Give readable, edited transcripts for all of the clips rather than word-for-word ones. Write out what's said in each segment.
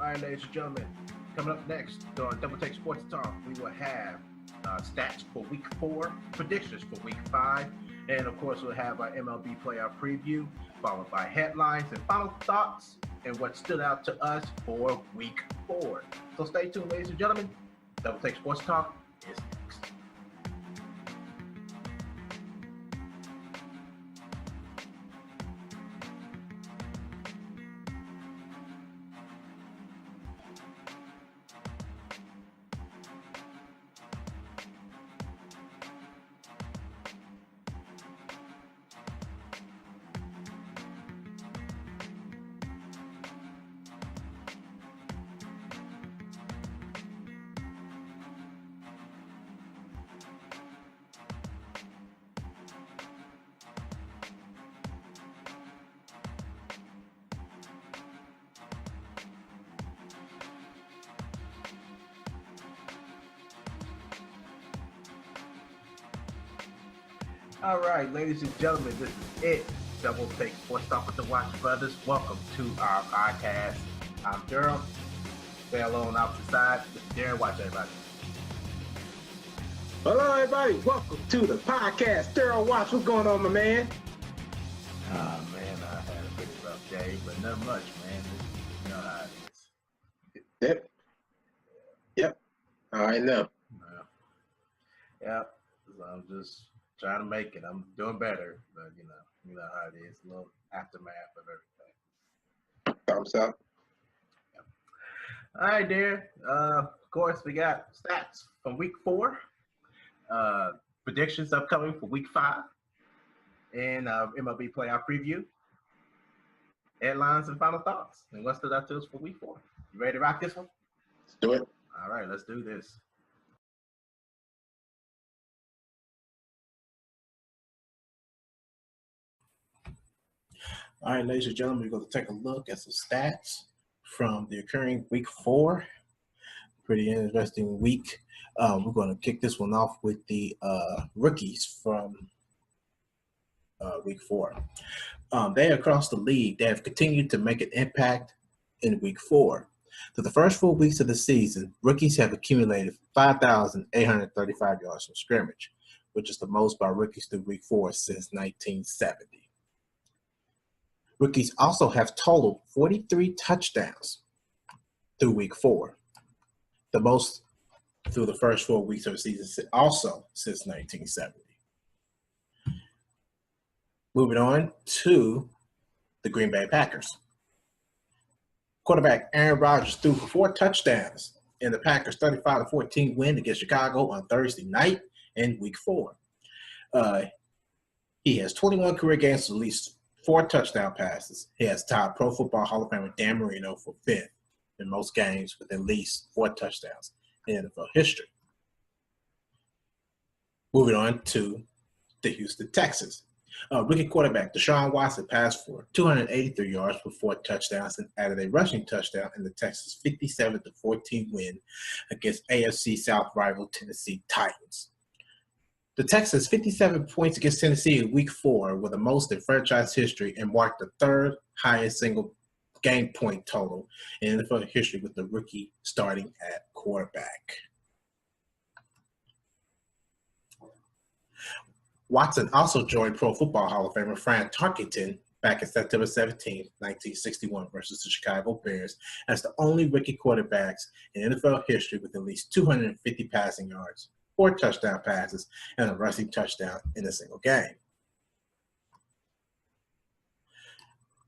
All right, ladies and gentlemen, coming up next on Double Take Sports Talk, we will have stats for Week 4, predictions for Week 5, and of course we'll have our MLB playoff preview, followed by headlines and final thoughts and what stood out to us for Week 4. So stay tuned, ladies and gentlemen. Double Take Sports Talk is next. All right, ladies and gentlemen, this is it. Double Take Sports Talk with the Watch Brothers. Welcome to our podcast. I'm Daryl. Stay alone opposite side. This is Darren. Watch everybody. Hello, everybody. Welcome to the podcast. Daryl Watch, what's going on, my man? Oh, man, I had a pretty rough day, but not much, man. You know how it is. Yep. I know. Yeah. So I'm just trying to make it. I'm doing better, but you know how it is. A little aftermath of everything. Thumbs up. Yep. All right, dear. Of course, we got stats from Week 4, predictions upcoming for Week 5, and MLB playoff preview, headlines, and final thoughts. And what stood out to us for Week 4? You ready to rock this one? Let's do it. All right, let's do this. All right, ladies and gentlemen, we're going to take a look at some stats from the occurring Week 4. Pretty interesting week. We're going to kick this one off with the rookies from Week 4. They across the league, they have continued to make an impact in Week 4. So the first 4 weeks of the season, rookies have accumulated 5,835 yards from scrimmage, which is the most by rookies through Week 4 since 1970. Rookies also have totaled 43 touchdowns through Week 4, the most through the first 4 weeks of the season, also since 1970. Moving on to the Green Bay Packers. Quarterback Aaron Rodgers threw for 4 touchdowns in the Packers' 35-14 win against Chicago on Thursday night in Week 4. He has 21 career games with at least 4 touchdown passes. He has tied Pro Football Hall of Famer Dan Marino for 5th in most games with at least 4 touchdowns in NFL history. Moving on to the Houston Texans. Rookie quarterback Deshaun Watson passed for 283 yards with 4 touchdowns and added a rushing touchdown in the Texans' 57-14 win against AFC South rival Tennessee Titans. The Texans' 57 points against Tennessee in Week 4 were the most in franchise history and marked the 3rd highest single game point total in NFL history with the rookie starting at quarterback. Watson also joined Pro Football Hall of Famer Fran Tarkenton back in September 17, 1961 versus the Chicago Bears as the only rookie quarterbacks in NFL history with at least 250 passing yards, 4 touchdown passes, and a rushing touchdown in a single game.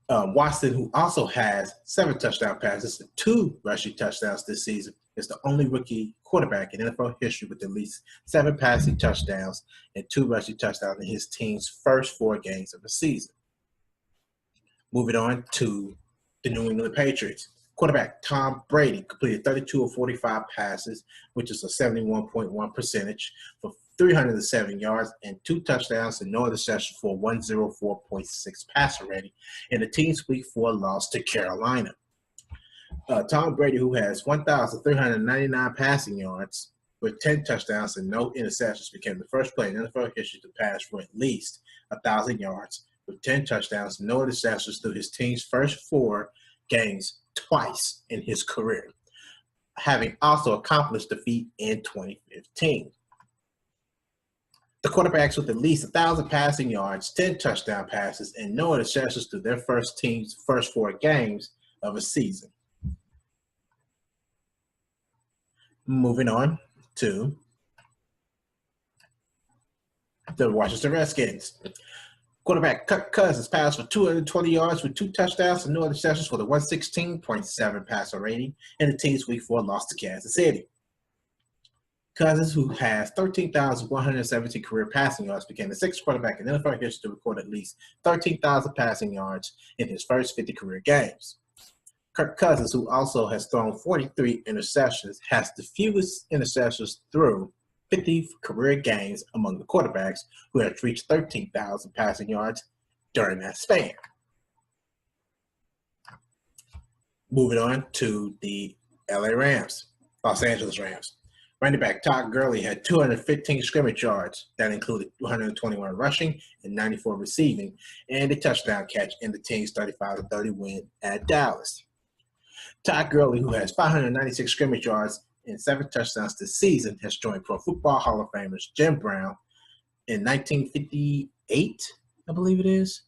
Watson, who also has 7 touchdown passes and 2 rushing touchdowns this season, is the only rookie quarterback in NFL history with at least 7 passing touchdowns and 2 rushing touchdowns in his team's first 4 games of the season. Moving on to the New England Patriots. Quarterback Tom Brady completed 32 of 45 passes, which is a 71.1 percentage for 307 yards and 2 touchdowns and no interceptions for a 104.6 passer rating in the team's Week 4 loss to Carolina. Tom Brady, who has 1,399 passing yards with 10 touchdowns and no interceptions, became the first player in NFL history to pass for at least 1,000 yards with 10 touchdowns and no interceptions through his team's first 4 games twice in his career, having also accomplished the feat in 2015. The quarterbacks with at least 1,000 passing yards, 10 touchdown passes, and no interceptions through their team's first 4 games of a season. Moving on to the Washington Redskins. Quarterback Kirk Cousins passed for 220 yards with 2 touchdowns and no interceptions for the 116.7 passer rating in the team's Week 4 loss to Kansas City. Cousins, who has 13,117 career passing yards, became the 6th quarterback in NFL history to record at least 13,000 passing yards in his first 50 career games. Kirk Cousins, who also has thrown 43 interceptions, has the fewest interceptions through 50 career games among the quarterbacks who have reached 13,000 passing yards during that span. Moving on to the Los Angeles Rams. Running back Todd Gurley had 215 scrimmage yards. That included 121 rushing and 94 receiving, and a touchdown catch in the team's 35-30 win at Dallas. Todd Gurley, who has 596 scrimmage yards and 7 touchdowns this season, has joined Pro Football Hall of Famers Jim Brown in 1958, I believe it is.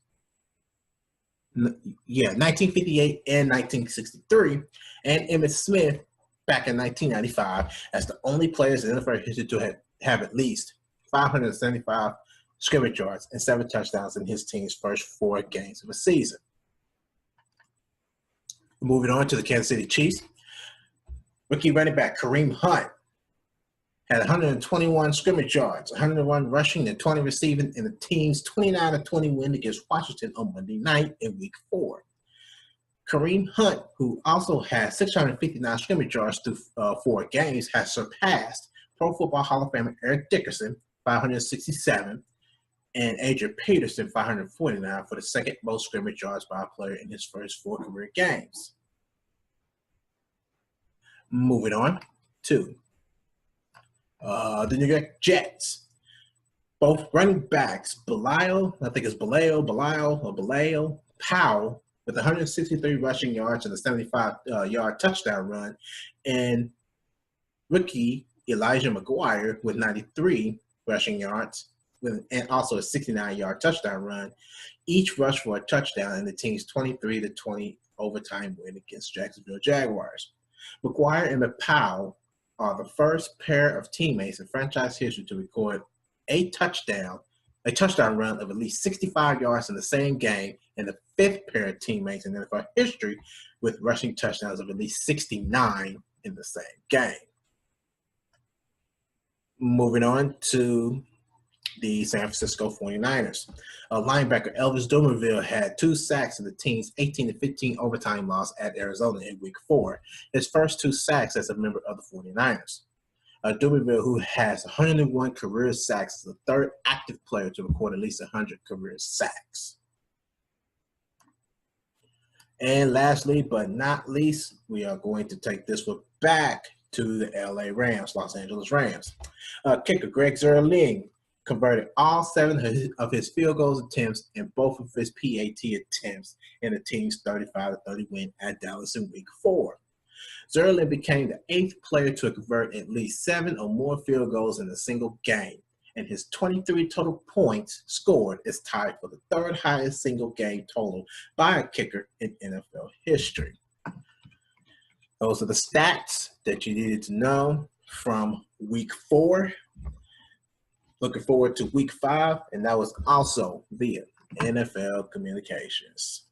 1958 and 1963, and Emmitt Smith back in 1995 as the only players in NFL history to have at least 575 scrimmage yards and 7 touchdowns in his team's first 4 games of a season. Moving on to the Kansas City Chiefs. Rookie running back Kareem Hunt had 121 scrimmage yards, 101 rushing, and 20 receiving in the team's 29-20 win against Washington on Monday night in Week 4. Kareem Hunt, who also has 659 scrimmage yards through 4 games, has surpassed Pro Football Hall of Famer Eric Dickerson, 567, and Adrian Peterson, 549, for the second most scrimmage yards by a player in his first 4 career games. Moving on to the New York Jets. Both running backs, Bilal Powell, with 163 rushing yards and a 75-yard touchdown run, and rookie Elijah McGuire with 93 rushing yards and also a 69-yard touchdown run, each rushed for a touchdown in the team's 23-20 overtime win against Jacksonville Jaguars. McGuire and Powell are the first pair of teammates in franchise history to record a touchdown run of at least 65 yards in the same game, and the 5th pair of teammates in NFL history with rushing touchdowns of at least 69 in the same game. Moving on to the San Francisco 49ers. Linebacker Elvis Dumervil had 2 sacks in the team's 18-15 overtime loss at Arizona in Week 4, his first 2 sacks as a member of the 49ers. Dumervil, who has 101 career sacks, is the 3rd active player to record at least 100 career sacks. And lastly, but not least, we are going to take this one back to the Los Angeles Rams. Kicker Greg Zuerlein converted all 7 of his field goals attempts and both of his PAT attempts in the team's 35-30 win at Dallas in Week 4. Zuerlein became the 8th player to convert at least 7 or more field goals in a single game, and his 23 total points scored is tied for the 3rd highest single game total by a kicker in NFL history. Those are the stats that you needed to know from Week 4. Looking forward to Week 5, and that was also via NFL Communications.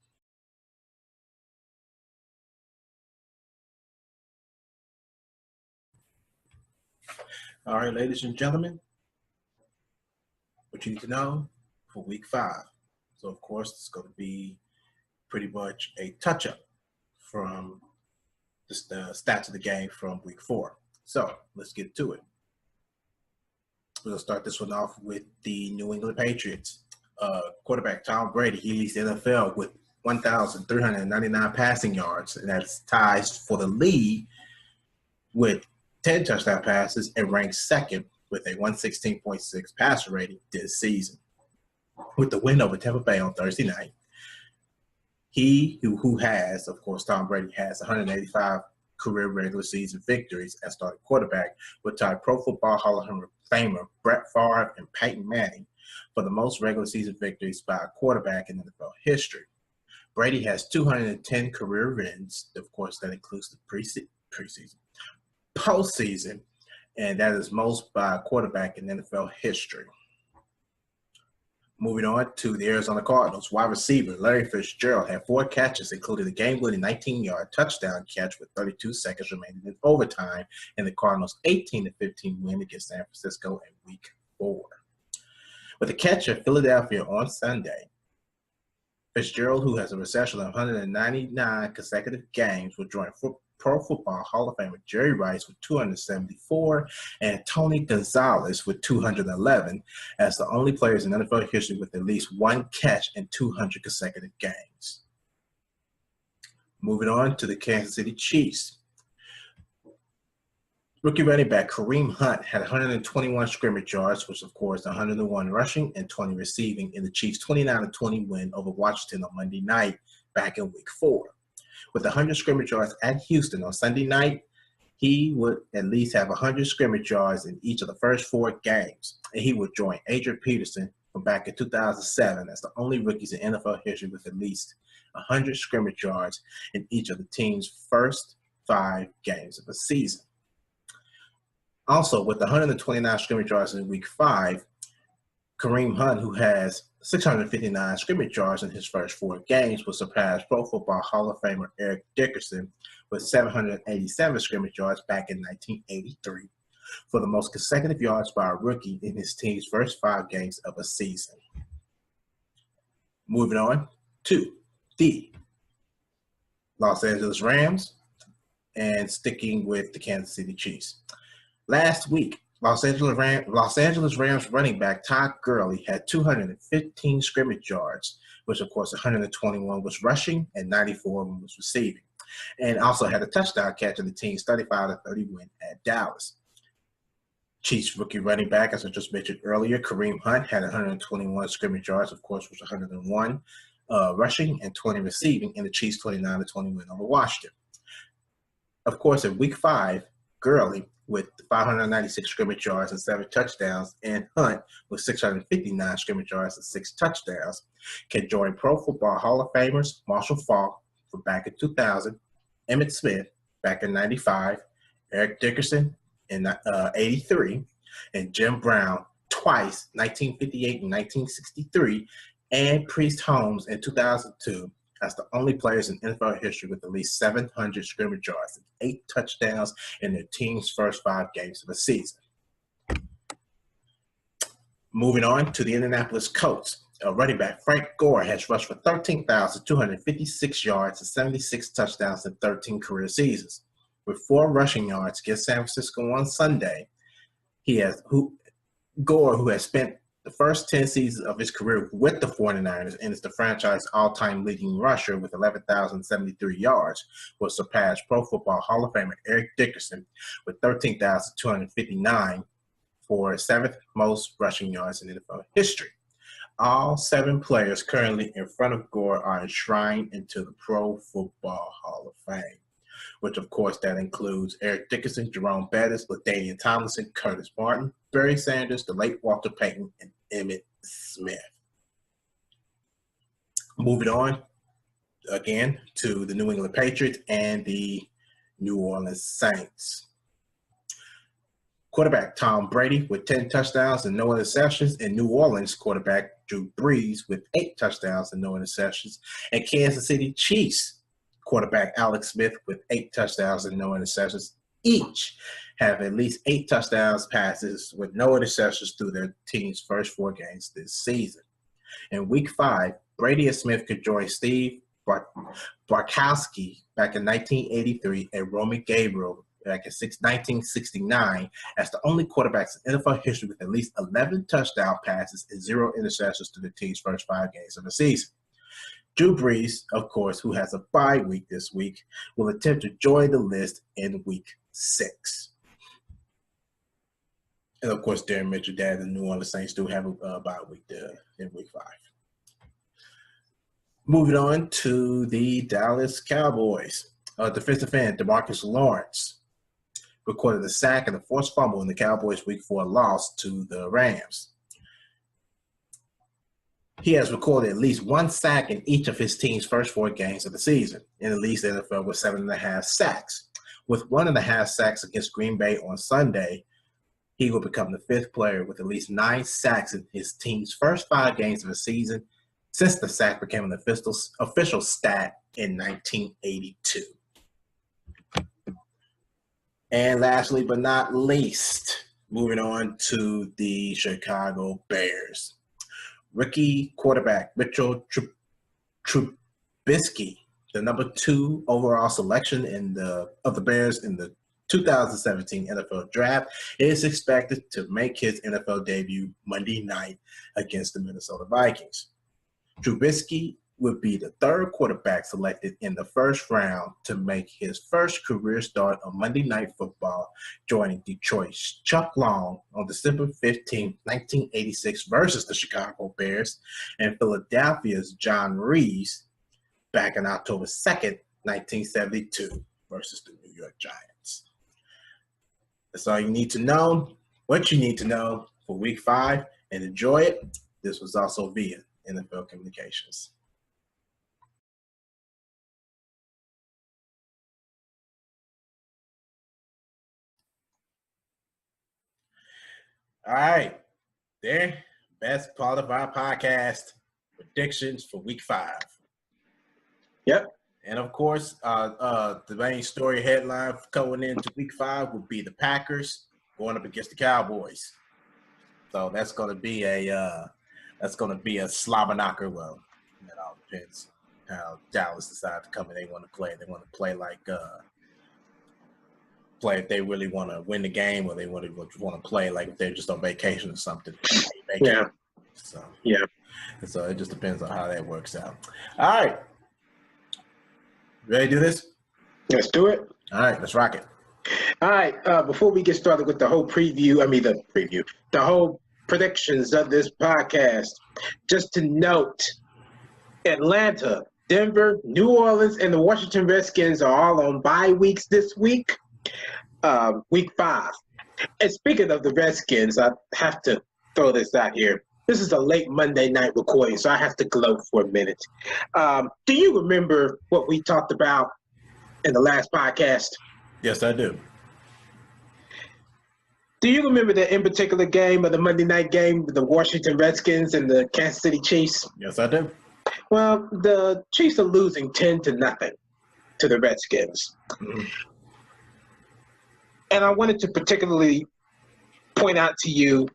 All right, ladies and gentlemen, what you need to know for Week 5. So, of course, it's going to be pretty much a touch-up from the stats of the game from Week 4. So, let's get to it. We'll start this one off with the New England Patriots. Quarterback Tom Brady, he leads the NFL with 1,399 passing yards, and that's ties for the lead with 10 touchdown passes and ranks 2nd with a 116.6 passer rating this season. With the win over Tampa Bay on Thursday night, who has, of course, Tom Brady has 185 career regular season victories as starting quarterback, would tie Pro Football Hall of Famer Brett Favre and Peyton Manning for the most regular season victories by a quarterback in NFL history. Brady has 210 career wins. Of course, that includes the preseason, postseason, and that is most by a quarterback in NFL history. Moving on to the Arizona Cardinals, wide receiver Larry Fitzgerald had 4 catches, including a game-winning 19-yard touchdown catch with 32 seconds remaining in overtime in the Cardinals' 18-15 win against San Francisco in Week 4. With a catch at Philadelphia on Sunday, Fitzgerald, who has a reception of 199 consecutive games, will join Pro Football Hall of Famer Jerry Rice with 274 and Tony Gonzalez with 211 as the only players in NFL history with at least 1 catch in 200 consecutive games. Moving on to the Kansas City Chiefs. Rookie running back Kareem Hunt had 121 scrimmage yards, which of course 101 rushing and 20 receiving in the Chiefs' 29-20 win over Washington on Monday night back in Week 4. With 100 scrimmage yards at Houston on Sunday night, he would at least have 100 scrimmage yards in each of the first 4 games, and he would join Adrian Peterson from back in 2007 as the only rookies in NFL history with at least 100 scrimmage yards in each of the team's first 5 games of the season. Also, with 129 scrimmage yards in Week 5, Kareem Hunt, who has 659 scrimmage yards in his first 4 games, will surpass Pro Football Hall of Famer Eric Dickerson with 787 scrimmage yards back in 1983 for the most consecutive yards by a rookie in his team's first 5 games of a season. Moving on to the Los Angeles Rams and sticking with the Kansas City Chiefs. Last week, Los Angeles Rams running back Todd Gurley had 215 scrimmage yards, which of course 121 was rushing and 94 was receiving, and also had a touchdown catch in the team's 35-30 win at Dallas. Chiefs rookie running back, as I just mentioned earlier, Kareem Hunt had 121 scrimmage yards, of course, was 101 rushing and 20 receiving in the Chiefs' 29-20 win over Washington. Of course, in Week 5, Gurley with 596 scrimmage yards and 7 touchdowns, and Hunt with 659 scrimmage yards and 6 touchdowns, can join Pro Football Hall of Famers Marshall Faulk from back in 2000, Emmitt Smith back in 95, Eric Dickerson in 83, and Jim Brown twice, 1958 and 1963, and Priest Holmes in 2002, as the only players in NFL history with at least 700 scrimmage yards and 8 touchdowns in their team's first 5 games of a season. Moving on to the Indianapolis Colts. Running back Frank Gore has rushed for 13,256 yards and 76 touchdowns in 13 career seasons. With 4 rushing yards against San Francisco on Sunday, Gore, who has spent the first 10 seasons of his career with the 49ers and is the franchise all-time leading rusher with 11,073 yards, will surpass Pro Football Hall of Famer Eric Dickerson with 13,259 for 7th most rushing yards in NFL history. All 7 players currently in front of Gore are enshrined into the Pro Football Hall of Fame, which of course that includes Eric Dickerson, Jerome Bettis, LaDainian Tomlinson, Curtis Martin, Barry Sanders, the late Walter Payton, and Emmitt Smith. Moving on again to the New England Patriots and the New Orleans Saints. Quarterback Tom Brady with 10 touchdowns and no interceptions, and New Orleans quarterback Drew Brees with 8 touchdowns and no interceptions, and Kansas City Chiefs quarterback Alex Smith with 8 touchdowns and no interceptions. Each have at least 8 touchdowns passes with no interceptions through their team's first 4 games this season. In Week 5, Brady and Smith could join Steve Bartkowski back in 1983 and Roman Gabriel back in 1969 as the only quarterbacks in NFL history with at least 11 touchdown passes and 0 interceptions through the team's first 5 games of the season. Drew Brees, of course, who has a bye week this week, will attempt to join the list in Week 6. And, of course, Darren mentioned that the New Orleans Saints do have a bye week in Week 5. Moving on to the Dallas Cowboys. Defensive end DeMarcus Lawrence recorded a sack and a forced fumble in the Cowboys' Week 4 loss to the Rams. He has recorded at least one sack in each of his team's first 4 games of the season. In the league, the NFL with 7.5 sacks. With 1.5 sacks against Green Bay on Sunday, he will become the 5th player with at least 9 sacks in his team's first 5 games of the season since the sack became an official stat in 1982. And lastly but not least, moving on to the Chicago Bears. Rookie quarterback Mitchell Trubisky, the number 2 overall selection of the Bears in the 2017 NFL Draft, is expected to make his NFL debut Monday night against the Minnesota Vikings. Trubisky would be the 3rd quarterback selected in the first round to make his first career start on Monday Night Football, joining Detroit's Chuck Long on December 15, 1986 versus the Chicago Bears, and Philadelphia's John Reese back on October 2nd, 1972 versus the New York Giants. That's all you need to know, what you need to know for Week 5, and enjoy it. This was also via NFL Communications. All right, there, best part of our podcast, predictions for Week 5. Yep. And of course, the main story headline going into Week 5 would be the Packers going up against the Cowboys. So that's going to be a slobber knocker. Well, that all depends how Dallas decides to come and they want to play. They want to play like play if they really want to win the game, or they want to play like if they're just on vacation or something. Yeah. So yeah. So it just depends on how that works out. All right. Ready to do this? Let's do it. All right, let's rock it. All right. Before we get started with the whole the whole predictions of this podcast, just to note, Atlanta, Denver, New Orleans, and the Washington Redskins are all on bye weeks this week, Week 5. And speaking of the Redskins, I have to throw this out here. This is a late Monday night recording, so I have to gloat for a minute. Do you remember what we talked about in the last podcast? Yes, I do. Do you remember the in particular game of the Monday night game with the Washington Redskins and the Kansas City Chiefs? Yes, I do. Well, the Chiefs are losing 10-0 to the Redskins. Mm-hmm. And I wanted to particularly point out to you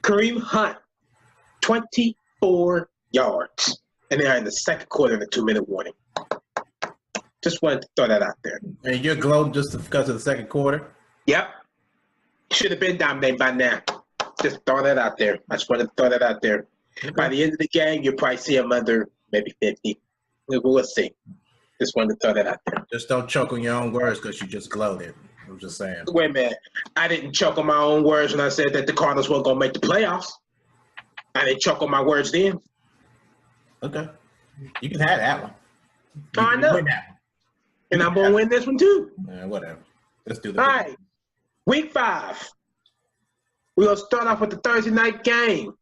Kareem Hunt, 24 yards. And they are in the second quarter in a 2-minute warning. Just wanted to throw that out there. And you're gloating just because of the second quarter? Yep. Should have been dominated by now. Just throw that out there. I just wanted to throw that out there. Okay. By the end of the game, you'll probably see them under maybe 50. We'll see. Just wanted to throw that out there. Just don't choke on your own words because you just gloated. I'm just saying. Wait a minute. I didn't choke on my own words when I said that the Cardinals weren't going to make the playoffs. I didn't choke on my words then. Okay. You can have that one. I know. Win that one. And I'm going to win this one too. Whatever. Let's do the All right. Week 5. We're going to start off with the Thursday night game.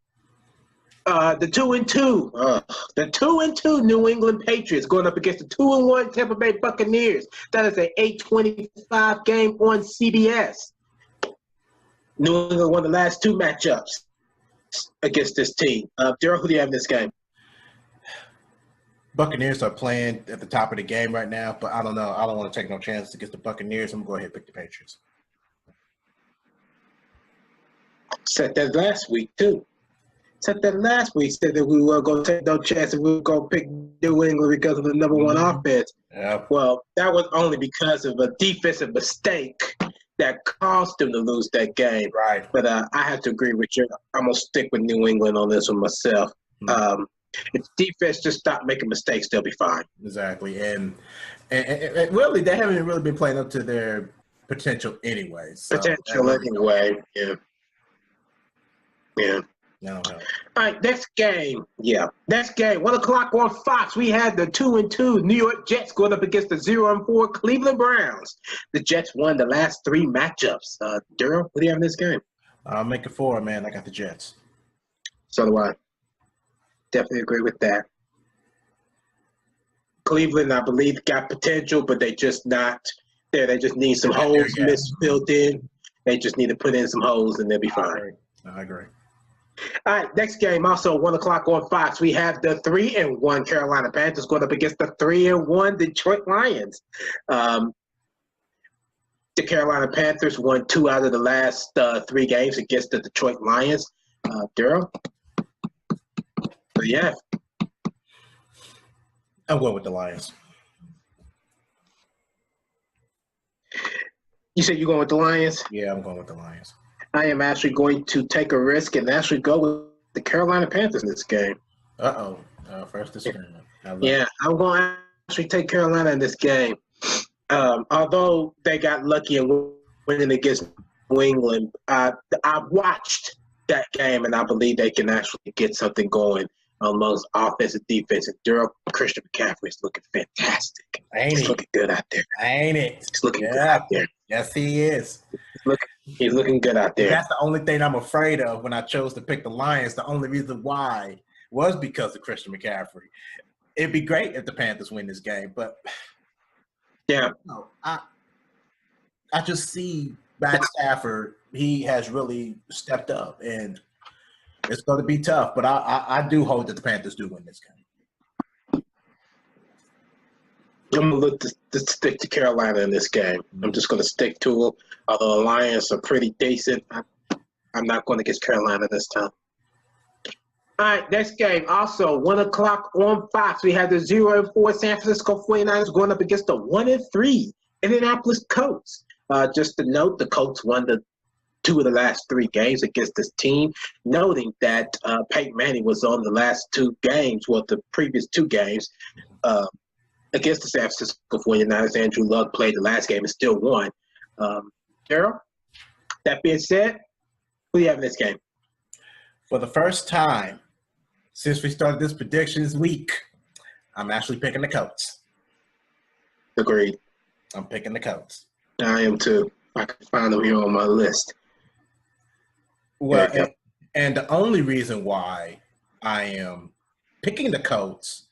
The 2-2. The 2-2 New England Patriots going up against the 2-1 Tampa Bay Buccaneers. That is an 8:25 game on CBS. New England won the last 2 matchups against this team. Daryl, who do you have in this game? Buccaneers are playing at the top of the game right now, but I don't know. I don't want to take no chances against the Buccaneers. I'm going to go ahead and pick the Patriots. Said that last week, too. Said that last week, said that we were going to take no chance and we were going to pick New England because of the number 1 offense. Yeah. Well, that was only because of a defensive mistake that caused them to lose that game. Right. But I have to agree with you. I'm going to stick with New England on this one myself. Mm-hmm. If defense just stop making mistakes, they'll be fine. Exactly. And really, they haven't really been playing up to their potential anyway. So potential anyway, yeah. Yeah. No help. All right, next game. Yeah, next game. 1 o'clock on Fox. We had the 2-2 New York Jets going up against the 0-4 Cleveland Browns. The Jets won the last 3 matchups. Durham, what do you have in this game? I'll make it 4, man. I got the Jets. So do I. Definitely agree with that. Cleveland, I believe, got potential, but they just not there. They just need some holes filled in. They just need to put in some holes, and they'll be fine. I agree. All right, next game, also 1 o'clock on Fox. We have the 3-1 Carolina Panthers going up against the 3-1 Detroit Lions. The Carolina Panthers won 2 out of the last 3 games against the Detroit Lions. Daryl? Yeah. I'm going with the Lions. You said you're going with the Lions? Yeah, I'm going with the Lions. I am actually going to take a risk and actually go with the Carolina Panthers in this game. First disagreement. Yeah, I'm going to actually take Carolina in this game. Although they got lucky in winning against New England, I watched that game, and I believe they can actually get something going on most offensive, defensive. Christian McCaffrey is looking fantastic. He's looking good out there. Ain't it? He's looking good out there. Yes, he is. He's looking good out there. That's the only thing I'm afraid of when I chose to pick the Lions. The only reason why was because of Christian McCaffrey. It'd be great if the Panthers win this game, but yeah, I just see Matt Stafford. He has really stepped up, and it's going to be tough. But I do hope that the Panthers do win this game. I'm going to look to stick to Carolina in this game. I'm just going to stick to them. Although the Lions are pretty decent, I'm not going against Carolina this time. All right, next game. Also, 1 o'clock on Fox. We have the 0-4 San Francisco 49ers going up against the 1-3 Indianapolis Colts. Just to note, the Colts won the 2 of the last 3 games against this team, noting that Peyton Manning was on the last 2 games, the previous 2 games, against the San Francisco 49ers. Andrew Luck played the last game and still won. Daryl, that being said, who do you have in this game? For the first time since we started this predictions week, I'm actually picking the Colts. Agreed. I'm picking the Colts. I am too. I can find them here on my list. Well, and the only reason why I am picking the Colts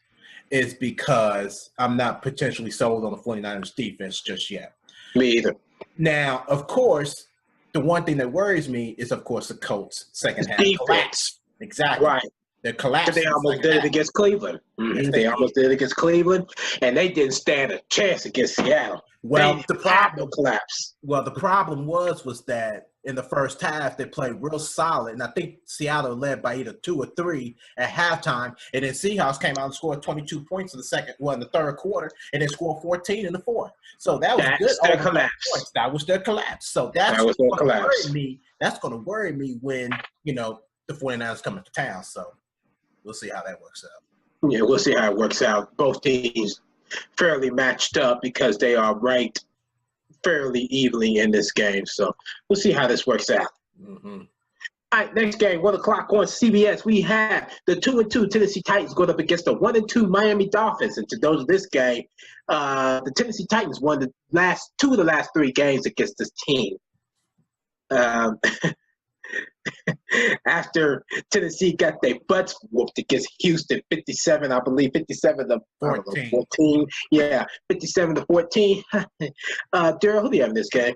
is because I'm not potentially sold on the 49ers defense just yet. Me either. Now, of course, the one thing that worries me is, of course, the Colts' second half collapse. Exactly. Right. They're collapsing. They almost did it against Cleveland. Yes, they almost did it against Cleveland, and they didn't stand a chance against Seattle. Well, the problem collapse. Well, the problem was that in the first half they played real solid, and I think Seattle led by either 2 or 3 at halftime, and then Seahawks came out and scored 22 points in the third quarter, and then scored 14 in the fourth. So that's good. Their collapse. That was their collapse. So that was their collapse. That's going to worry me when the 49ers come into town. So we'll see how that works out. Yeah, we'll see how it works out. Both teams fairly matched up because they are ranked fairly evenly in this game. So we'll see how this works out. Mm-hmm. All right, next game, 1 o'clock on CBS. We have the 2-2 Tennessee Titans going up against the 1-2 Miami Dolphins. And to those of this game, the Tennessee Titans won the last 2 of the last 3 games against this team. After Tennessee got their butts whooped against Houston, 57 to 14. Yeah, 57 to 14. Daryl, who do you have in this game?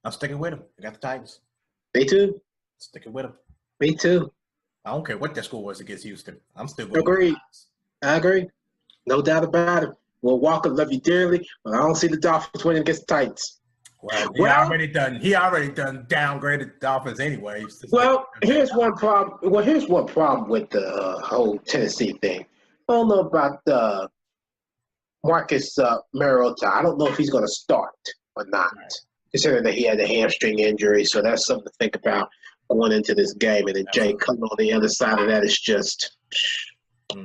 I'm sticking with them. I got the Titans. Me too. Sticking with them. Me too. I don't care what their score was against Houston. I'm still going. Agreed. I agree. No doubt about it. Well, Walker, love you dearly, but I don't see the Dolphins winning against the Titans. Well, he already done downgraded the Dolphins anyway. Well, here's one problem. Well, here's one problem with the whole Tennessee thing. I don't know about Marcus Mariota. I don't know if he's going to start or not, considering that he had a hamstring injury. So that's something to think about going into this game. And then Jay Cutler on the other side of that is just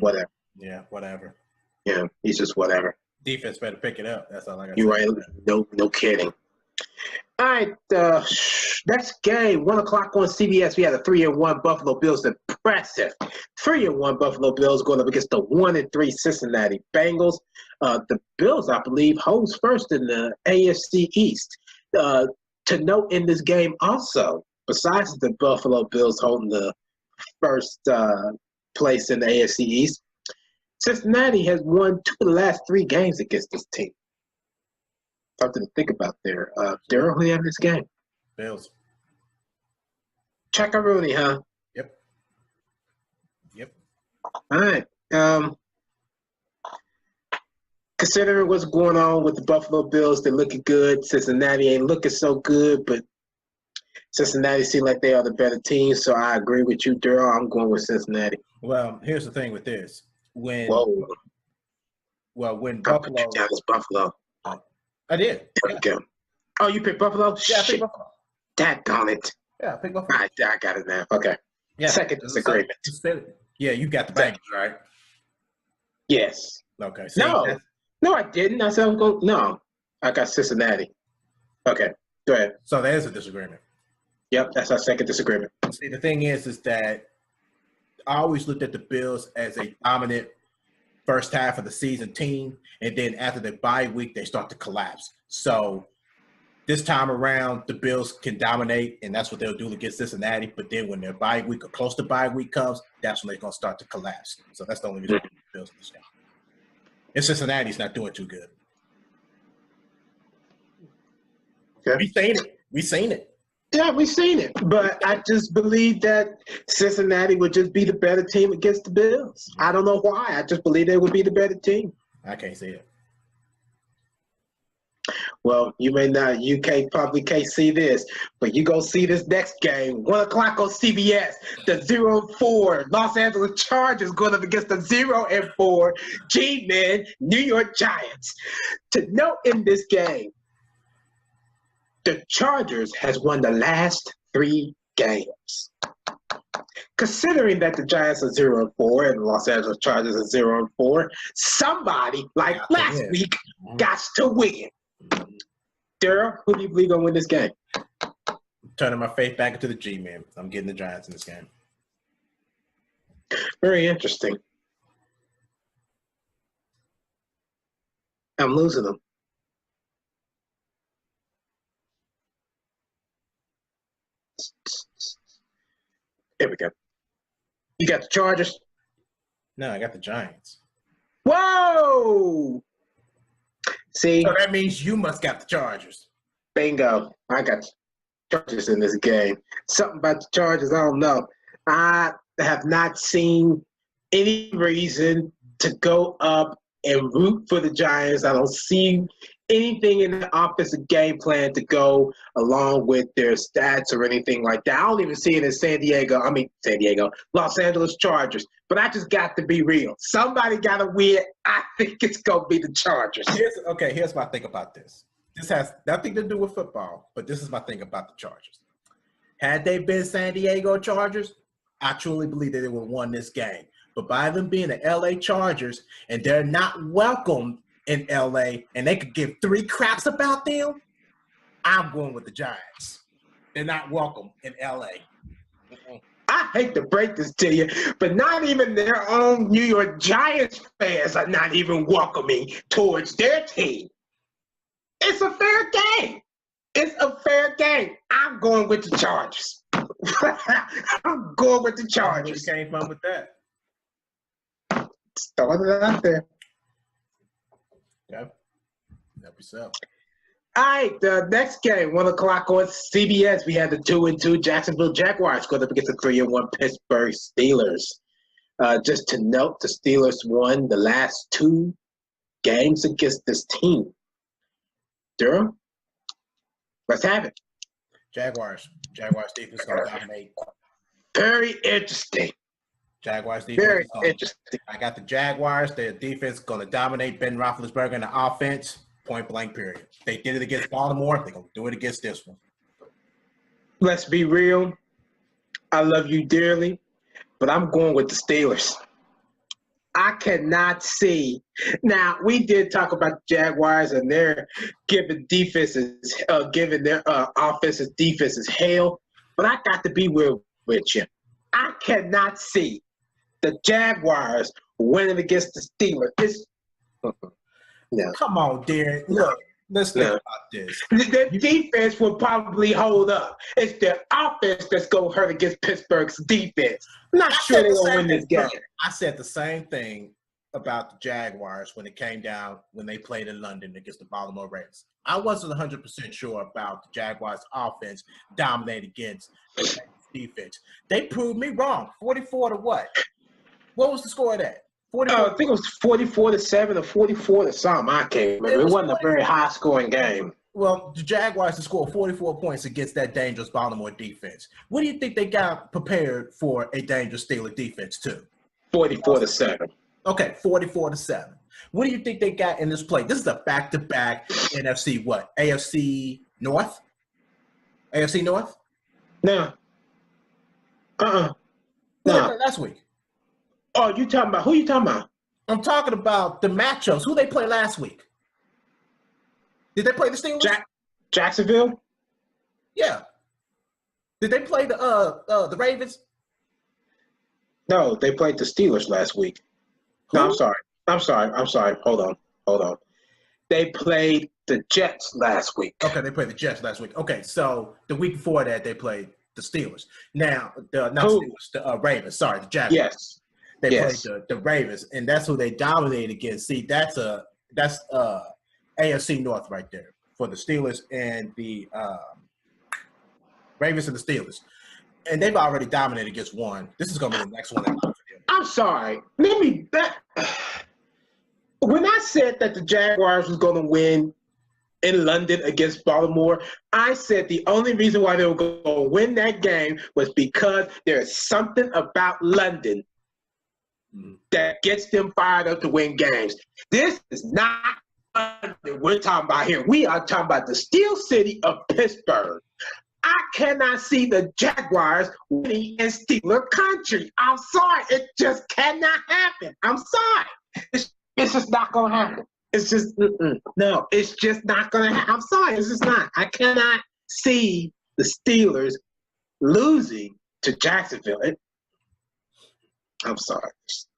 whatever. Yeah, whatever. Yeah, he's just whatever. Defense better pick it up. That's all I got. You're right. No kidding. All right, next game, 1 o'clock on CBS. We had a 3-1 Buffalo Bills. Impressive. 3-1 Buffalo Bills going up against the 1-3 Cincinnati Bengals. The Bills, I believe, holds first in the AFC East. To note in this game also, besides the Buffalo Bills holding the first place in the AFC East, Cincinnati has won 2 of the last 3 games against this team. Something to think about there. Daryl, who you have in this game? Bills. Rooney, huh? Yep. All right. Considering what's going on with the Buffalo Bills, they're looking good. Cincinnati ain't looking so good, but Cincinnati seem like they are the better team, so I agree with you, Daryl. I'm going with Cincinnati. Well, here's the thing with this. When Buffalo. Buffalo. It's Buffalo. I did. There we go. Oh, you picked Buffalo? Yeah, I picked Buffalo. Daggone it. Yeah, I picked Buffalo. I got it now. Okay. Yeah. Second disagreement. Yeah, you got the Bengals, right? Yes. Okay. No, I didn't. I said I was going. No, I got Cincinnati. Okay, go ahead. So there's a disagreement. Yep, that's our second disagreement. See, the thing is that I always looked at the Bills as a dominant first half of the season team, and then after the bye week, they start to collapse. So this time around, the Bills can dominate, and that's what they'll do against Cincinnati. But then when their bye week or close to bye week comes, that's when they're going to start to collapse. So that's the only reason the Bills in this game. And Cincinnati's not doing too good. Okay. We've seen it. Yeah, we've seen it. But I just believe that Cincinnati would just be the better team against the Bills. I don't know why. I just believe they would be the better team. I can't see it. Well, you may not. You probably can't see this, but you go see this next game. 1 o'clock on CBS. The 0-4 Los Angeles Chargers going up against the 0-4 G-Men New York Giants. To note in this game, the Chargers has won the last 3 games. Considering that the Giants are 0-4 and the Los Angeles Chargers are 0-4, somebody, like last week, got to win. Daryl, who do you believe gonna win this game? Turning my faith back into the G-Men. I'm getting the Giants in this game. Very interesting. I'm losing them. There we go. You got the Chargers? No, I got the Giants. Whoa! See? So that means you must got the Chargers. Bingo. I got Chargers in this game. Something about the Chargers, I don't know. I have not seen any reason to go up and root for the Giants. I don't see anything in the offensive game plan to go along with their stats or anything like that. I don't even see it in Los Angeles Chargers. But I just got to be real. Somebody got to win. I think it's going to be the Chargers. Here's my thing about this. This has nothing to do with football, but this is my thing about the Chargers. Had they been San Diego Chargers, I truly believe that they would have won this game. But by them being the LA Chargers and they're not welcome in LA and they could give 3 craps about them, I'm going with the Giants. They're not welcome in LA. I hate to break this to you, but not even their own New York Giants fans are not even welcoming towards their team. It's a fair game. It's a fair game. I'm going with the Chargers. I'm going with the Chargers. Where came from with that? Throwing it out there. Okay. Help yourself. All right, the next game, 1 o'clock on CBS. We had the 2-2 Jacksonville Jaguars going up against the 3-1 Pittsburgh Steelers. Just to note, the Steelers won the last 2 games against this team. Durham, let's have it. Jaguars defense going to dominate. Very interesting. Jaguars defense. Very interesting. I got the Jaguars. Their defense going to dominate Ben Roethlisberger in the offense. Point blank period. They did it against Baltimore. They're going to do it against this one. Let's be real. I love you dearly, but I'm going with the Steelers. I cannot see. Now, we did talk about the Jaguars and they're giving giving their offensive defenses hell, but I got to be real with you. I cannot see the Jaguars winning against the Steelers. No. Come on, Darren. Look, let's think about this. The defense will probably hold up. It's their offense that's going to hurt against Pittsburgh's defense. I'm not sure they're going to win this game. I said the same thing about the Jaguars when it came down when they played in London against the Baltimore Ravens. I wasn't 100% sure about the Jaguars' offense dominating against the defense. They proved me wrong. 44 to what? What was the score of that? I think it was 44-7 or 44-something. I can't remember. It wasn't a very high-scoring game. Well, the Jaguars scored 44 points against that dangerous Baltimore defense. What do you think they got prepared for a dangerous Steelers defense too? 44-7. Okay, 44-7. What do you think they got in this play? This is a back-to-back NFC what? AFC North? AFC North? No. No. Last week. Oh, you talking about? Who you talking about? I'm talking about the matchups. Who they play last week? Did they play the Steelers? Jacksonville? Yeah. Did they play the Ravens? No, they played the Steelers last week. Who? No, I'm sorry. Hold on. They played the Jets last week. Okay, they played the Jets last week. Okay, so the week before that, they played the Steelers. Now, the Ravens. Sorry, the Jaguars. Yes. They played the Ravens, and that's who they dominated against. See, that's AFC North right there for the Steelers and the Ravens and the Steelers. And they've already dominated against one. This is going to be the next one. I'm sorry. When I said that the Jaguars was going to win in London against Baltimore, I said the only reason why they were going to win that game was because there's something about London that gets them fired up to win games. This is not what we're talking about here. We are talking about the Steel City of Pittsburgh. I cannot see the Jaguars winning in Steeler country. I'm sorry. It just cannot happen. I'm sorry. It's just not going to happen. It's just, no, it's just not going to happen. I'm sorry. It's just not. I cannot see the Steelers losing to Jacksonville. I'm sorry.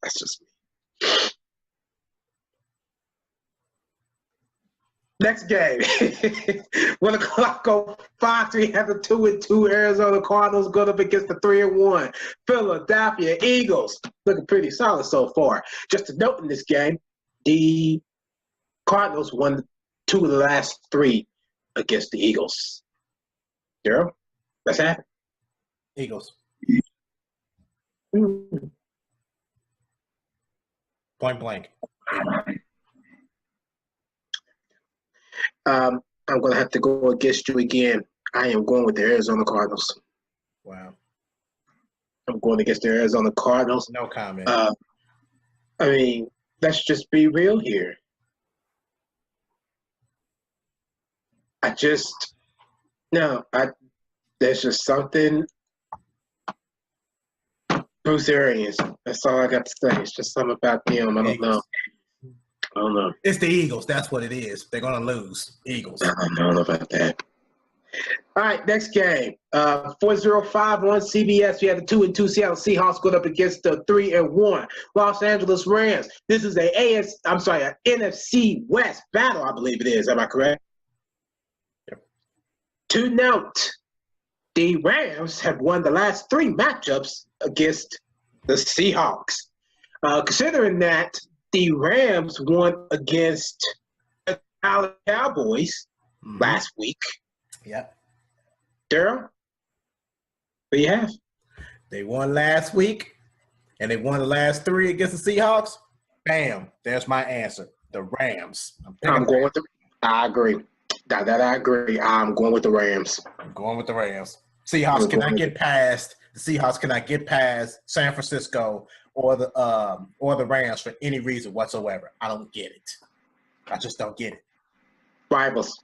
That's just me. Next game. 1 o'clock on Fox. We have the 2-2 Arizona Cardinals going up against the 3-1 Philadelphia Eagles. Looking pretty solid so far. Just to note in this game, the Cardinals won 2 of the last 3 against the Eagles. Daryl, let's have it. Eagles. Mm. Point blank. I'm going to have to go against you again. I am going with the Arizona Cardinals. Wow. I'm going against the Arizona Cardinals. No comment. I mean, let's just be real here. There's just something. Bruce Arians. That's all I got to say. It's just something about them. I don't know. It's the Eagles. That's what it is. They're going to lose. Eagles. I don't know about that. All right, next game. 4:05 on CBS. We have the 2-2 Seattle Seahawks going up against the 3-1 Los Angeles Rams. This is an NFC West battle, I believe it is. Am I correct? Yep. To note, the Rams have won the last 3 matchups against the Seahawks. Considering that the Rams won against the Dallas Cowboys last week. Yep. Daryl, what do you have? They won last week, and they won the last 3 against the Seahawks. Bam. There's my answer. The Rams. I agree. That I agree. I'm going with the Rams. I'm going with the Rams. Seahawks cannot get past San Francisco or the Rams for any reason whatsoever. I don't get it. I just don't get it. Rivals.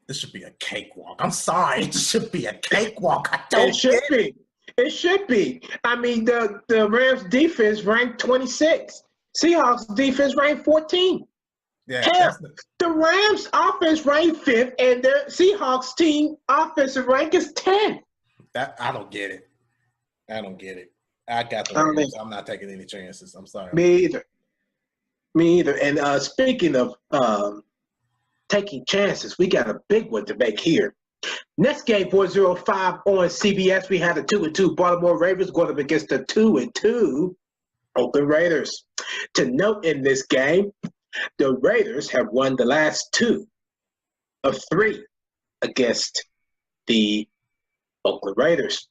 This should be a cakewalk. I'm sorry. It should be a cakewalk. I don't It should be. It should be. I mean, the Rams defense ranked 26. Seahawks defense ranked 14. Yeah, Hell, the Rams offense ranked 5th, and the Seahawks team offensive rank is 10. I don't get it. I don't get it. I got the Rams. I'm not taking any chances. I'm sorry. Me either. And speaking of taking chances, we got a big one to make here. Next game, 4:05 on CBS. We had the 2-2 Baltimore Ravens going up against the 2-2 Oakland Raiders. To note in this game, the Raiders have won the last 2 of 3 against the Oakland Raiders.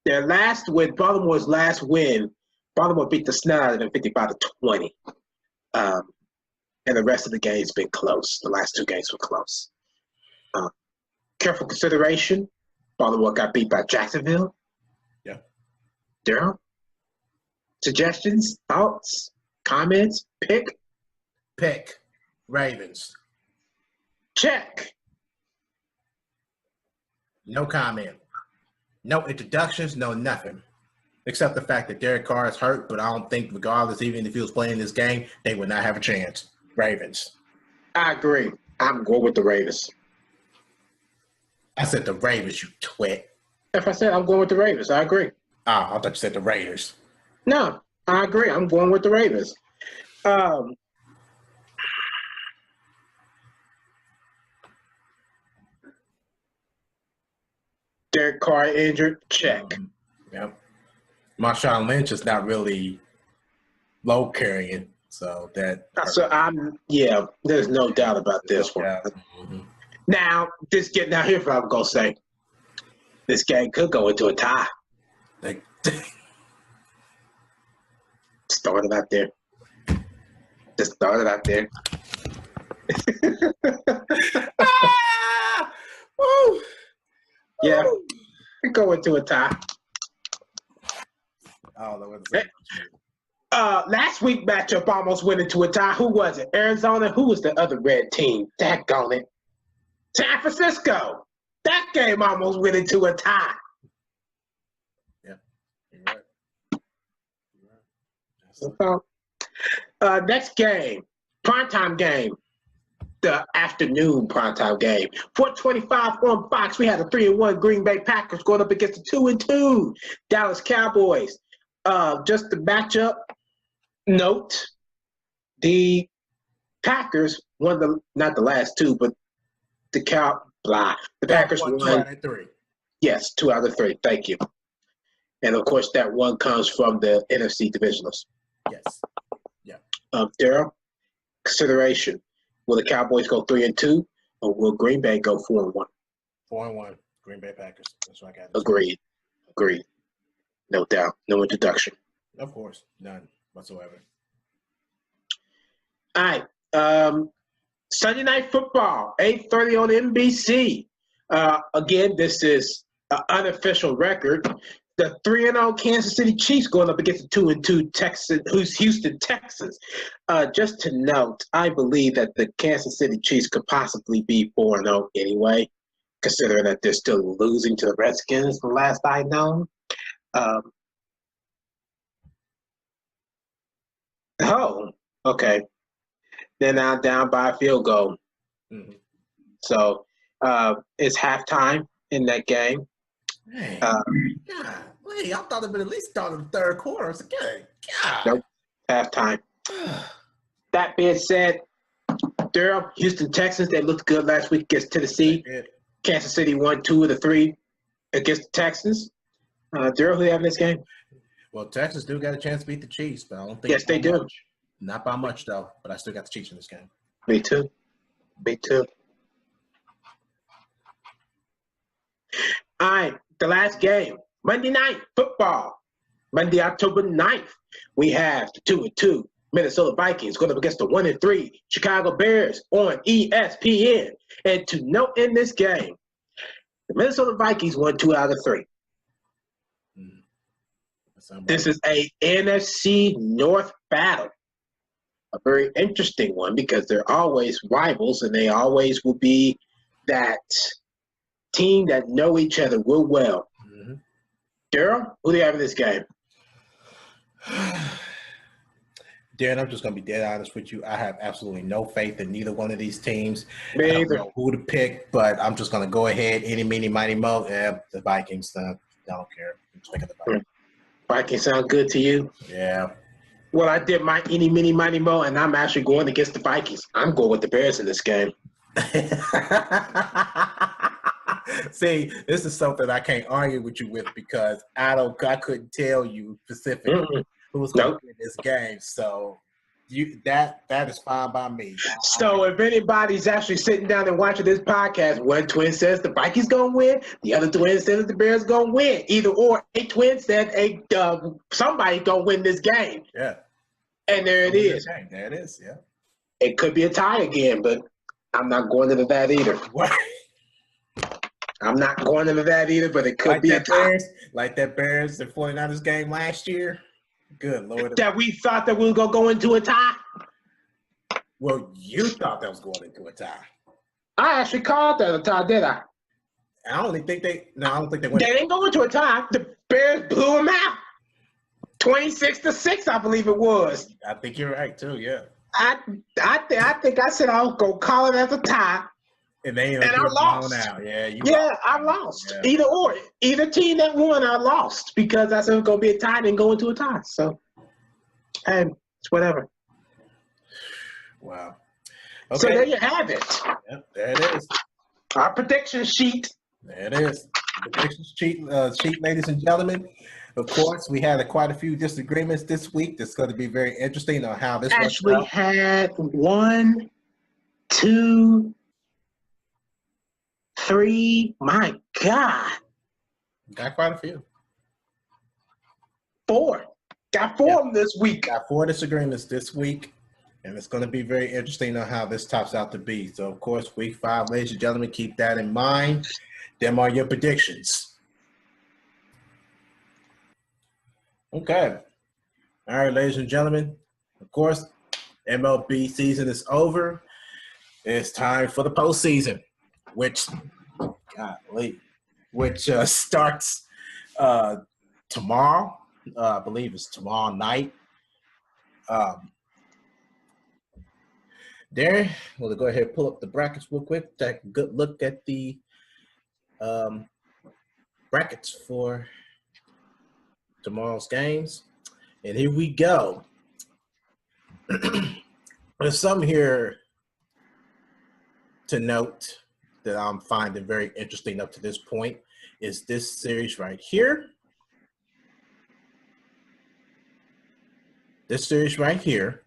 Their last win, Baltimore's last win, Baltimore beat the snot out of them 55-20. And the rest of the game's been close. The last 2 games were close. Careful consideration, Baltimore got beat by Jacksonville. Yeah. Daryl? Suggestions, thoughts, comments, pick? Ravens. Check. No comment. No introductions, no nothing. Except the fact that Derek Carr is hurt, but I don't think regardless, even if he was playing this game, they would not have a chance. Ravens. I agree. I'm going with the Ravens. I said the Ravens, you twit. If I said I'm going with the Ravens, I agree. I thought you said the Raiders. No, I agree. I'm going with the Ravens. Derek Carr injured. Check. Yep. Marshawn Lynch is not really low carrying, so that. So there's no doubt about this one. Mm-hmm. Now, here's what I'm gonna say. This game could go into a tie. Started out there. Just started out there. Woo! Yeah, we go into a tie. I don't know what to say. Last week matchup almost went into a tie. Who was it? Arizona? Who was the other red team? Daggone it. San Francisco. That game almost went into a tie. Yeah, you're right. Next game, primetime game. The afternoon primetime game. 4:25 on Fox. We had a 3-1 Green Bay Packers going up against the 2-2 Dallas Cowboys. Just the matchup note: the Packers won not the last 2, but the Packers won 2 out of 3. Yes, 2 out of 3. Thank you. And of course, that one comes from the NFC divisionals. Yes. Yeah. Daryl, consideration. Will the Cowboys go 3-2, or will Green Bay go 4-1? 4-1, Green Bay Packers. That's what I got. Agreed. No doubt. No introduction. Of course, none whatsoever. All right. Sunday Night Football, 8:30 on NBC. Again, this is an unofficial record. The 3-0 Kansas City Chiefs going up against the 2-2 Houston Texans. Just to note, I believe that the Kansas City Chiefs could possibly be 4-0 anyway, considering that they're still losing to the Redskins from last I know. Okay. They're now down by a field goal. Mm-hmm. So it's halftime in that game. Hey, I thought it would at least start in the third quarter. It's okay. Nope. Halftime. That being said, Daryl, Houston Texans, they looked good last week against Tennessee. Kansas City won 2 of the 3 against the Texans. Daryl, who do you have in this game? Well, Texas do got a chance to beat the Chiefs, but I don't think. Yes, they do. Much. Not by much, though, but I still got the Chiefs in this game. Me too. All right, the last game, Monday Night Football. Monday, October 9th, we have the 2-2 Minnesota Vikings going up against the 1-3 Chicago Bears on ESPN. And to note in this game, the Minnesota Vikings won 2 out of 3. This is a NFC North battle. A very interesting one because they're always rivals and they always will be that team that know each other real well. Mm-hmm. Daryl, who do you have in this game? Darren, I'm just going to be dead honest with you. I have absolutely no faith in neither one of these teams. Me I don't either. know who to pick, but I'm just going to go ahead, any, meeny, miny, mo. Yeah, the Vikings. I don't care. I'm just picking the Vikings. Vikings sound good to you? Yeah. Well, I did my eeny, meeny, miny, mo, and I'm actually going against the Vikings. I'm going with the Bears in this game. See, this is something I can't argue with you with because I couldn't tell you specifically who was going to win this game. So that is fine by me. So if anybody's actually sitting down and watching this podcast, one twin says the Vikings gonna win, the other twin says the Bears gonna win. Either or, a twin said somebody gonna win this game. Yeah. And there it is. There it is. Yeah. It could be a tie again, but I'm not going into that either. What? I'm not going into that either, but it could be a tie. Like that Bears and 49ers game last year. Good Lord. That we thought that we were going to go into a tie? Well, you thought that was going into a tie. I actually called that a tie, did I? I don't think they went. They didn't go into a tie. The Bears blew them out. 26-6, I believe it was. I think you're right, too, yeah. I think I said I'll go call it as a tie. And I lost. Out. I lost. Yeah. Either or. Either team that won, I lost because I said it was going to be a tie and go into a tie. So, it's whatever. Wow. Okay. So there you have it. Yep, there it is. Our prediction sheet. There it is. Prediction sheet, ladies and gentlemen. Of course, we had quite a few disagreements this week. That's going to be very interesting on how this actually had 1, 2, 3. My God. Got quite a few. 4. Got 4 of them this week. Got 4 disagreements this week. And it's going to be very interesting on how this tops out to be. So, of course, week 5, ladies and gentlemen, keep that in mind. Them are your predictions. Okay. All right, ladies and gentlemen. Of course, MLB season is over. It's time for the postseason, which starts tomorrow. I believe it's tomorrow night. We'll go ahead and pull up the brackets real quick. Take a good look at the brackets for tomorrow's games. And here we go. There's some here to note that I'm finding very interesting up to this point is this series right here. This series right here.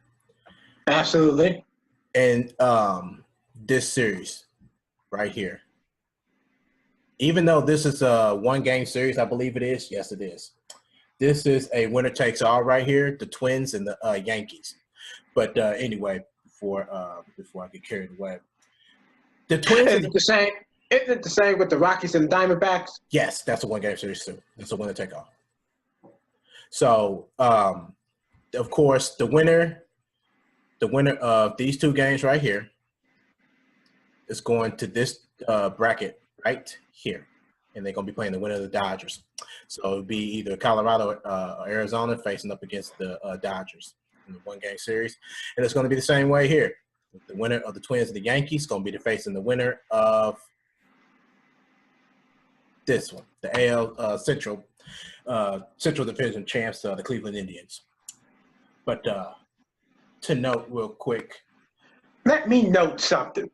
Absolutely. And this series right here. Even though this is a one-game series, I believe it is. Yes, it is. This is a winner-takes-all right here, the Twins and the Yankees. But anyway, before I get carried away. The Twins Is it the same with the Rockies and the Diamondbacks? Yes, that's a one-game series too. It's a winner-take-all. So, of course, the winner of these 2 games right here is going to this bracket right here. And they're going to be playing the winner of the Dodgers. So it'll be either Colorado or Arizona facing up against the Dodgers in the one-game series. And it's going to be the same way here. The winner of the Twins and the Yankees is going to be facing the winner of this one, the AL Central Division champs, the Cleveland Indians. But to note real quick. Let me note something.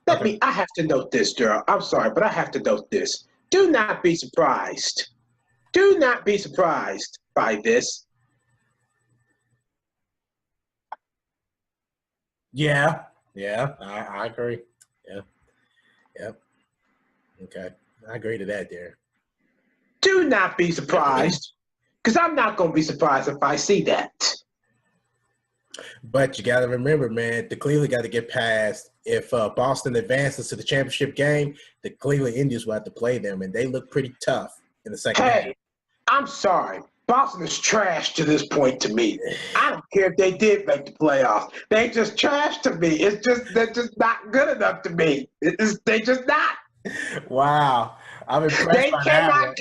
I have to note this, Daryl. I'm sorry, but I have to note this. Do not be surprised. Do not be surprised by this. Yeah, I agree. Yeah, yep. Okay, I agree to that there. Do not be surprised, because I'm not going to be surprised if I see that. But you got to remember, man, the Cleveland got to get past. If Boston advances to the championship game, the Cleveland Indians will have to play them, and they look pretty tough in the second half. I'm sorry. Boston is trash to this point to me. I don't care if they did make the playoffs. They just trash to me. They're just not good enough to me. They just not. Wow. I'm impressed They by that one.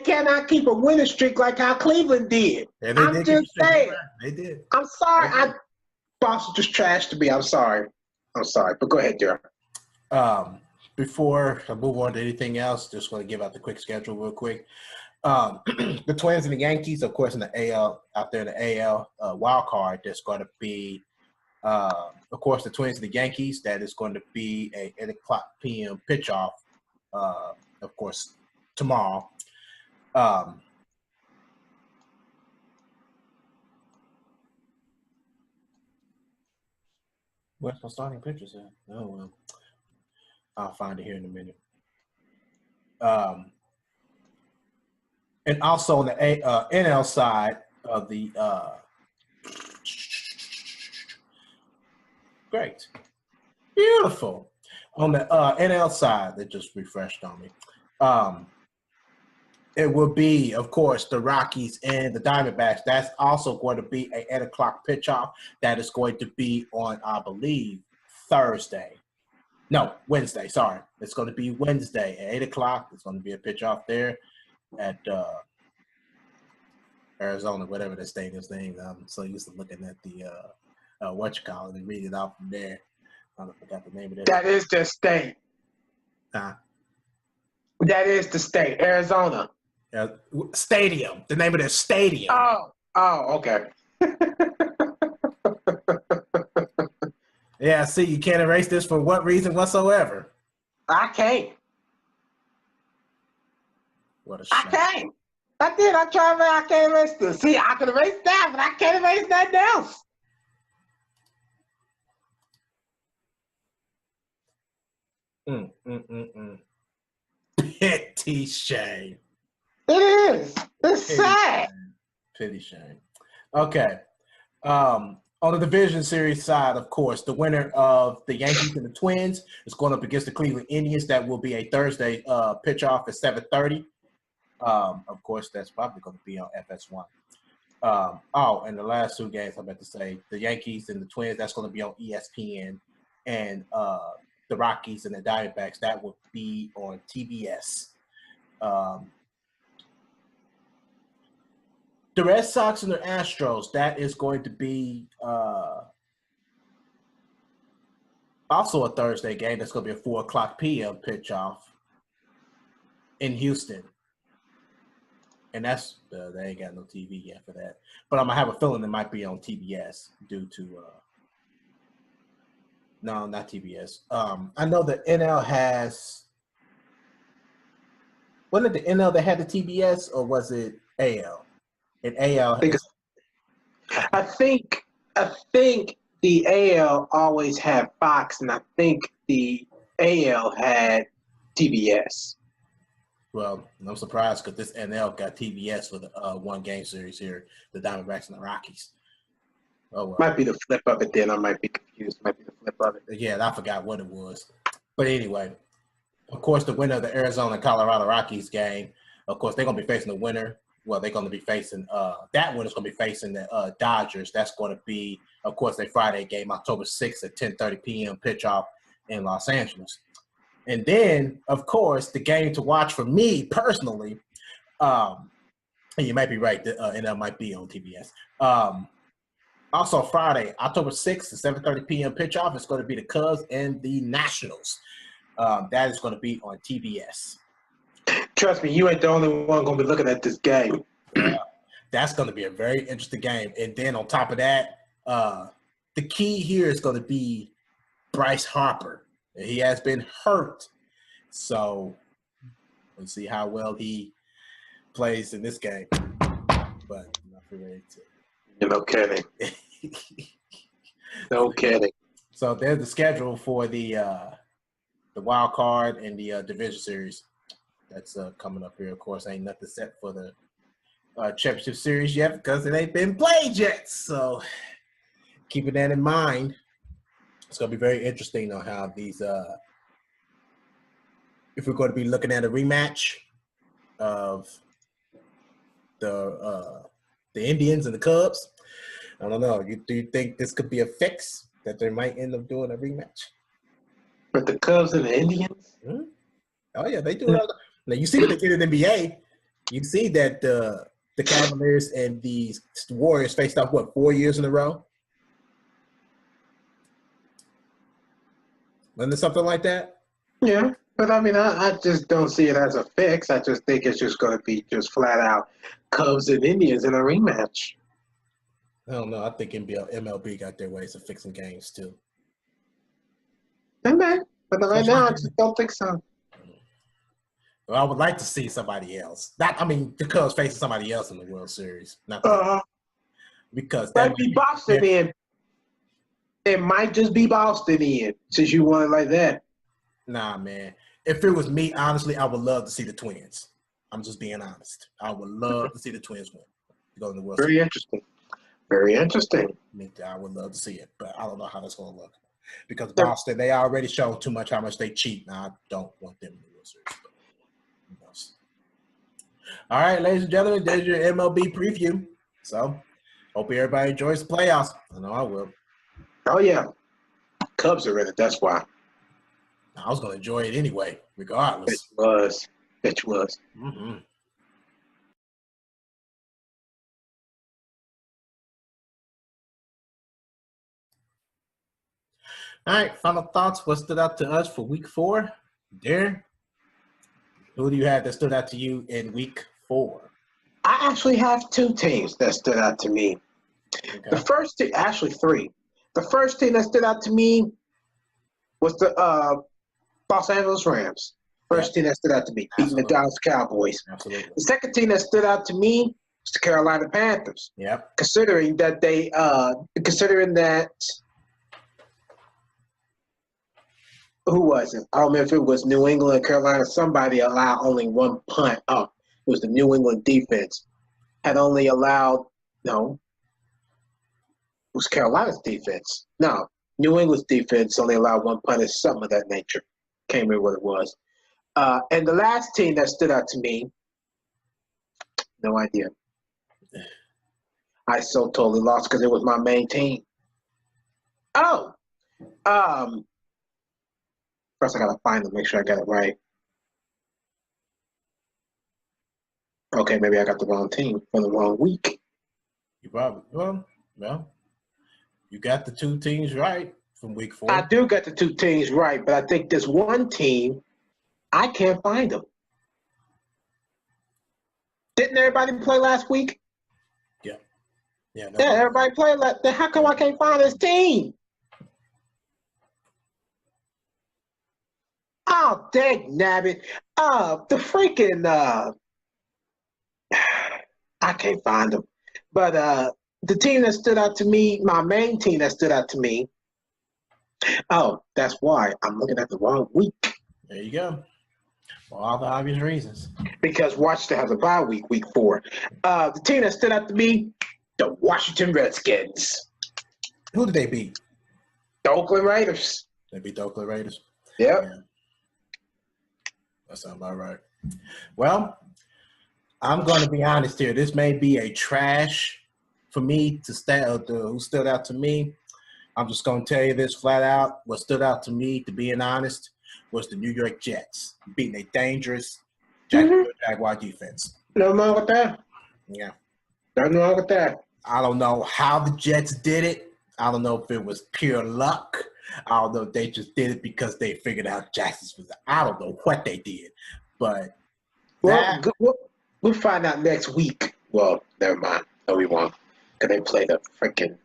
cannot keep a winning streak like how Cleveland did. And they I'm did keep just a streak. saying. Right. They did. I'm sorry. They did. Boston just trashed to me. I'm sorry. But go ahead, Derek. Before I move on to anything else, just going to give out the quick schedule real quick. The Twins and the Yankees, of course, in the AL, out there in the AL wild card, there's going to be, of course, the Twins and the Yankees. That is going to be a 8 o'clock p.m. pitch off, of course, tomorrow. Where's my starting pitchers at? Oh, well, I'll find it here in a minute. And also on the NL side of the great, beautiful. On the NL side, they just refreshed on me. It will be, of course, the Rockies and the Diamondbacks. That's also going to be a 8 o'clock pitch off. That is going to be on, I believe, Wednesday. Sorry, it's going to be Wednesday at 8 o'clock. It's going to be a pitch off there at Arizona, whatever the stadium's name. I'm so used to looking at the and reading it out from there. I forgot the name of it. That is the state. That is the state, Arizona. Stadium. The name of the stadium. Oh, okay. Yeah, see, you can't erase this for what reason whatsoever. I can't. What a shame. I can't. I did. I tried, man. I can't erase this. See, I can erase that, but I can't erase nothing else. Petty shame. It is. It's sad. Pity shame. Okay. On the division series side, of course, the winner of the Yankees and the Twins is going up against the Cleveland Indians. That will be a Thursday pitch off at 7:30. Of course, that's probably going to be on FS1. And the last two games, I'm about to say, the Yankees and the Twins, that's going to be on ESPN. And the Rockies and the Diamondbacks, that will be on TBS. The Red Sox and the Astros, that is going to be also a Thursday game. That's going to be a 4 o'clock p.m. pitch off in Houston. And that's they ain't got no TV yet for that. But I'm going to have a feeling it might be on TBS due to no, not TBS. I know the NL has – wasn't it the NL that had the TBS or was it AL? And AL I think the AL always had Fox, and I think the AL had TBS. Well, I'm surprised because this NL got TBS for the one game series here, the Diamondbacks and the Rockies. Oh, well. Might be the flip of it then. I might be confused. Might be the flip of it. Yeah, I forgot what it was. But anyway, of course, the winner of the Arizona-Colorado Rockies game, of course, they're going to be facing the winner. Well, they're going to be facing that winner's going to be facing the Dodgers. That's going to be, of course, a Friday game, October 6th at 10:30 p.m. pitch off in Los Angeles. And then, of course, the game to watch for me personally, and you might be right, and that might be on TBS. Also, Friday, October 6th at 7:30 p.m. pitch off, it's going to be the Cubs and the Nationals. That is going to be on TBS. Trust me, you ain't the only one going to be looking at this game. That's going to be a very interesting game. And then on top of that, the key here is going to be Bryce Harper. He has been hurt. So we'll see how well he plays in this game. But I'm not ready to. No kidding. No kidding. So there's the schedule for the wild card and the division series. That's coming up here. Of course, ain't nothing set for the championship series yet because it ain't been played yet. So keeping that in mind, it's going to be very interesting on how these if we're going to be looking at a rematch of the Indians and the Cubs. I don't know. Do you think this could be a fix that they might end up doing a rematch? But the Cubs and the Indians? Oh, yeah, they do it. Now you see what they did in the NBA. You see that the Cavaliers and the Warriors faced off 4 years in a row. Wasn't it something like that? Yeah, but I mean, I just don't see it as a fix. I just think it's just going to be just flat out Cubs and Indians in a rematch. I don't know. I think MLB got their ways of fixing games too. Okay, but right now I just don't think so. Well, I would like to see somebody else. The Cubs facing somebody else in the World Series. Not because that might be Boston in. It might just be Boston in, since you want it like that. Nah, man. If it was me, honestly, I would love to see the Twins. I'm just being honest. I would love to see the Twins win. Go in the World Series. Interesting. Very interesting. I would love to see it, but I don't know how that's going to look. Because Boston, they already showed too much how much they cheat. Now, I don't want them in the World Series. All right, ladies and gentlemen, there's your MLB preview. So, hope everybody enjoys the playoffs. I know I will. Oh, yeah. Cubs are in it, that's why. I was going to enjoy it anyway, regardless. It was. Mm-hmm. All right, final thoughts. What stood out to us for week 4? Darren, who do you have that stood out to you in week 4? I actually have 2 teams that stood out to me. Okay. The first team, actually 3. The first team that stood out to me was the Los Angeles Rams. First team that stood out to me, beating the Dallas Cowboys. Absolutely. The second team that stood out to me was the Carolina Panthers. Yep. Considering that who was it? I don't remember if it was New England or Carolina. Somebody allowed only 1 punt. Oh, it was the New England defense. Had only allowed, no, it was Carolina's defense. No, New England's defense only allowed 1 punt or something of that nature. Can't remember what it was. And the last team that stood out to me, no idea. I so totally lost because it was my main team. Oh, first I gotta find them, make sure I got it right. Okay, maybe I got the wrong team for the wrong week. You probably well, you got the 2 teams right from week 4. I do got the 2 teams right, but I think this one team, I can't find them. Didn't everybody play last week? Yeah, everybody played. Then how come I can't find this team? Oh, dang nabbit. The freaking I can't find them. But the team that stood out to me, my main team that stood out to me. Oh, that's why I'm looking at the wrong week. There you go. For all the obvious reasons. Because Washington has a bye week, week 4. The team that stood out to me, the Washington Redskins. Who did they beat? The Oakland Raiders. They beat the Oakland Raiders? Yep. Yeah. That sounds about right. Well, I'm going to be honest here. This may be a trash for me who stood out to me. I'm just going to tell you this flat out. What stood out to me, to being honest, was the New York Jets beating a dangerous Jaguar defense. Nothing wrong with that. Yeah. Nothing wrong with that. I don't know how the Jets did it. I don't know if it was pure luck. I don't know if they just did it because they figured out Jackson's was. I don't know what they did, but we'll find out next week. Well, never mind. No, we won't, because they play the freaking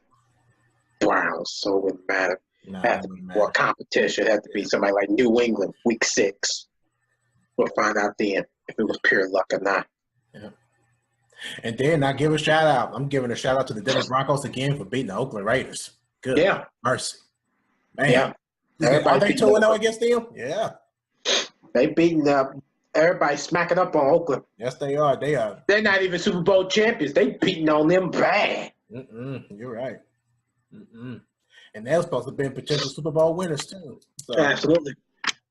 Browns, so it wouldn't matter. Have to be more competition. Have to be somebody like New England, week 6. We'll find out then if it was pure luck or not. Yeah. And then I give a shout out. I'm giving a shout out to the Denver Broncos again for beating the Oakland Raiders. Good. Yeah. Mercy. Man. Yeah. Are they 2-0 against them? Yeah. They beating up. Everybody smacking up on Oakland. Yes, they are. They are. They're not even Super Bowl champions. They beating on them bad. You're right. And they're supposed to be potential Super Bowl winners too. So, absolutely.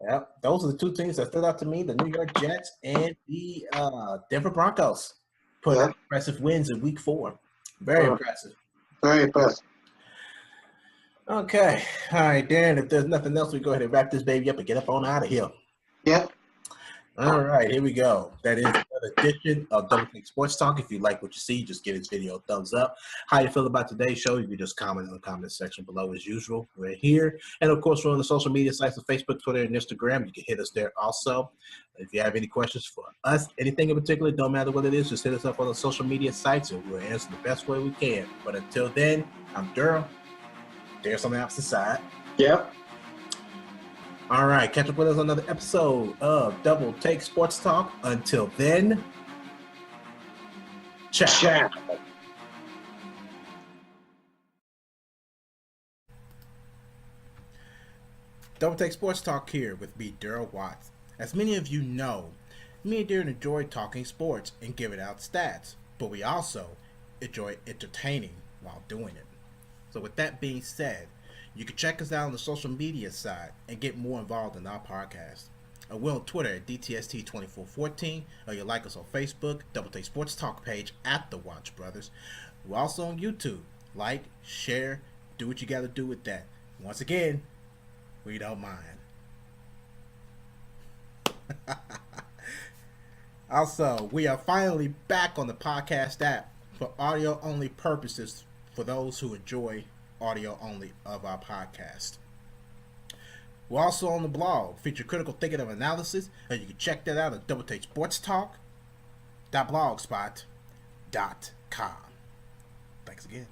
Yeah, those are the 2 teams that stood out to me: the New York Jets and the Denver Broncos. Put up impressive wins in week 4. Very impressive. Very impressive. Okay. All right, Darren, if there's nothing else, we go ahead and wrap this baby up and get up on out of here. Yep. All right, here we go. That is another edition of Double Take Sports Talk. If you like what you see, just give this video a thumbs up. How you feel about today's show, you can just comment in the comment section below as usual. We're here. And, of course, we're on the social media sites of Facebook, Twitter, and Instagram. You can hit us there also. If you have any questions for us, anything in particular, don't matter what it is, just hit us up on the social media sites, and we'll answer the best way we can. But until then, I'm Daryl. There's on the opposite side. Yep. All right, catch up with us on another episode of Double Take Sports Talk. Until then, ciao. Ciao. Double Take Sports Talk here with me, Daryl Watts. As many of you know, me and Darren enjoy talking sports and giving out stats, but we also enjoy entertaining while doing it. So with that being said, you can check us out on the social media side and get more involved in our podcast. We're on Twitter at DTST2414, or you like us on Facebook, Double Take Sports Talk page at The Watch Brothers. We're also on YouTube. Like, share, do what you got to do with that. Once again, we don't mind. Also, we are finally back on the podcast app for audio-only purposes for those who enjoy audio only of our podcast. We're also on the blog, feature critical thinking of analysis, and you can check that out at doubletakesportstalk.blogspot.com. Thanks again.